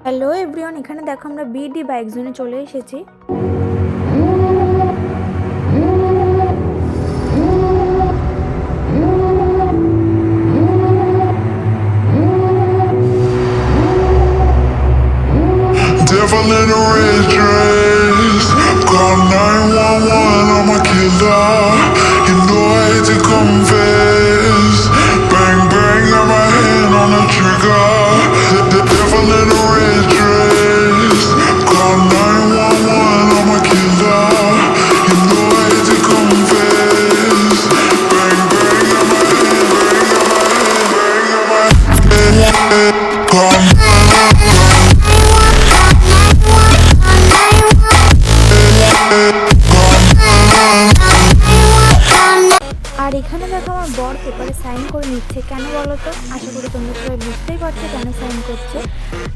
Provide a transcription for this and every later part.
Hello everyone, এখানে দেখো আমরা বিডি বাইক জোনে চলে এসেছি। Devil in a red dress, call 911, I'm a killer. You know I hate to confess. Bang bang, got my hand on the trigger. The devil in a red dress, call 911, I'm a killer. You know I hate to confess. Bang bang, got my hand, bang, got my hand, call আর এখানে দেখো আমার বর পেপারে sign করে নিচ্ছে। কেন বলো তো? আশা করি তোমরা সবাই বুঝতেই পারছো কেন সাইন করছে।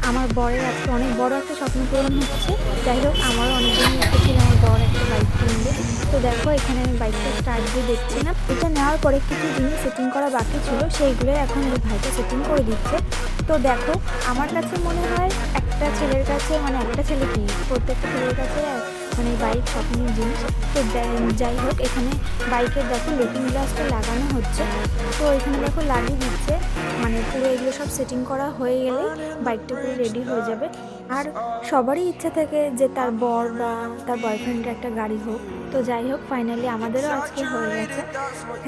আমার বরের আজকে অনেক বড় একটা স্বপ্ন পূরণ হচ্ছে। যাই হোক, আমারও অনেকদিনই একটা ছিল আমার বর একটা বাইক কিনবে। তো দেখো এখানে আমি বাইকটা স্টার্ট দিয়ে দেখছি না, এটা নেওয়ার পরে কিছু জিনিস সেটিং করা বাকি ছিল, সেইগুলো এখন ওই ভাইটা সেটিং করে দিচ্ছে। তো দেখো আমার কাছে মনে হয় একটা ছেলের কাছে, মানে একটা ছেলে কি প্রত্যেকটা ছেলের কাছে মানে বাইক স্বপ্নের জিনিস। তো যাই হোক, এখানে বাইকের দেখো লুকিং গ্লাসটা লাগানো হচ্ছে। তো এখানে দেখো লাগিয়ে দিচ্ছে, মানে পুরো এগুলো সব সেটিং করা হয়ে গেলে বাইকটা পুরো রেডি হয়ে যাবে। আর সবারই ইচ্ছা থাকে যে তার বর বা তার বয়ফ্রেন্ডের একটা গাড়ি হোক। তো যাই হোক, ফাইনালি আমাদেরও আজকে হয়ে গেছে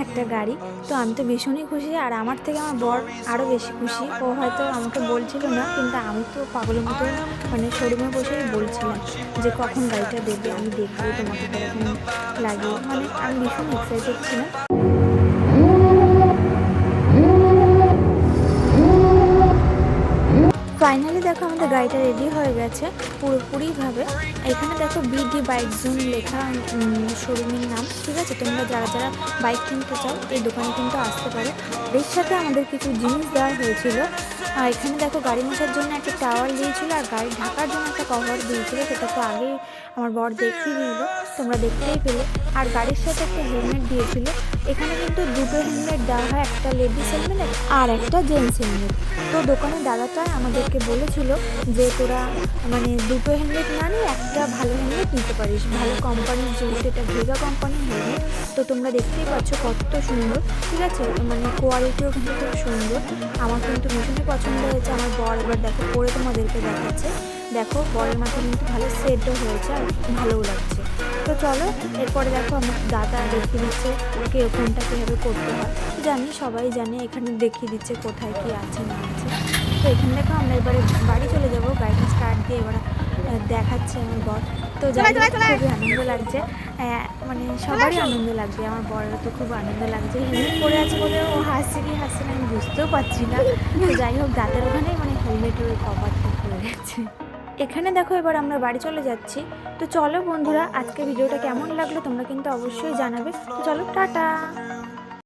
একটা গাড়ি। তো আমি তো ভীষণই খুশি, আর আমার থেকে আমার বর আরও বেশি খুশি। ও হয়তো আমাকে বলছিল না, কিন্তু আমি তো পাগলের মতো মানে শোরুমে বসেই বলছিলাম যে কখন গাড়িটা দেবে, আমি দেখবো তোমাকে কখন লাগে। মানে আমি ভীষণ এক্সাইটেড ছিলাম। ফাইনালি দেখো আমাদের গাড়িটা রেডি হয়ে গেছে পুরোপুরিভাবে। এখানে দেখো বিডি বাইক জোন লেখা শোরুমের নাম, ঠিক আছে? তোমরা যারা যারা বাইক কিনতে চাও এই দোকানে কিন্তু আসতে পারো। এর সাথে আমাদের কিছু জিনিস দেওয়া হয়েছিল। এখানে দেখো গাড়ি মোছার জন্য একটা টাওয়াল দিয়েছিল, আর গাড়ি ঢাকার জন্য একটা কভার দিয়েছিল, সেটা তো আগেই আমার বর দেখিয়ে দিল, তোমরা দেখতেই পেলে। আর গাড়ির সাথে একটা হেলমেট দিয়েছিল। এখানে কিন্তু দুটো হেলমেট দেওয়া হয়, একটা লেডিস হেলমেট আর একটা জেন্টস হেলমেট। তো দোকানের দাদাটা আমাদেরকে বলেছিল যে তোরা মানে দুটো হেলমেট না নিয়ে একটা ভালো হেলমেট নিতে পারিস, ভালো কোম্পানির, যেহেতু এটা ভেগা কোম্পানির হেলমেট। তো তোমরা দেখতেই পাচ্ছ কত সুন্দর, ঠিক আছে? মানে কোয়ালিটিও কিন্তু খুব সুন্দর, আমার কিন্তু ভীষণই পছন্দ হয়েছে। আমার বর এবার দেখো পরে তোমাদেরকে দেখাচ্ছে। দেখো বরের মাথায় কিন্তু ভালো সেটও হয়েছে আর ভালোও লাগছে। তো চলো এরপরে দেখো আমার দাদা দেখিয়ে দিচ্ছে কোনটা কীভাবে করতে হয়। জানি, সবাই জানে, এখানে দেখিয়ে দিচ্ছে কোথায় কি আছে না আছে। তো এখানে দেখো আমরা এবারে বাড়ি চলে যাবো, গাড়িটা স্টার্ট দিয়ে এবার দেখাচ্ছে আমার বর। তো যাই হোক, খুবই আনন্দ লাগছে, মানে সবারই আনন্দ লাগবে, আমার বরেরও তো খুব আনন্দ লাগছে। হেলমেট পরে আছে বলে ও হাসছে কি হাসছে না আমি বুঝতেও পারছি না। তো যাই হোক, দাঁতের ওখানেই মানে হেলমেটের ওই কভারটা খুলে গেছে। এখানে দেখো এবার আমরা বাড়ি চলে যাচ্ছি। তো চলো বন্ধুরা, আজকে ভিডিওটা কেমন লাগলো তোমরা কিন্তু অবশ্যই জানাবে। তো চলো, টাটা।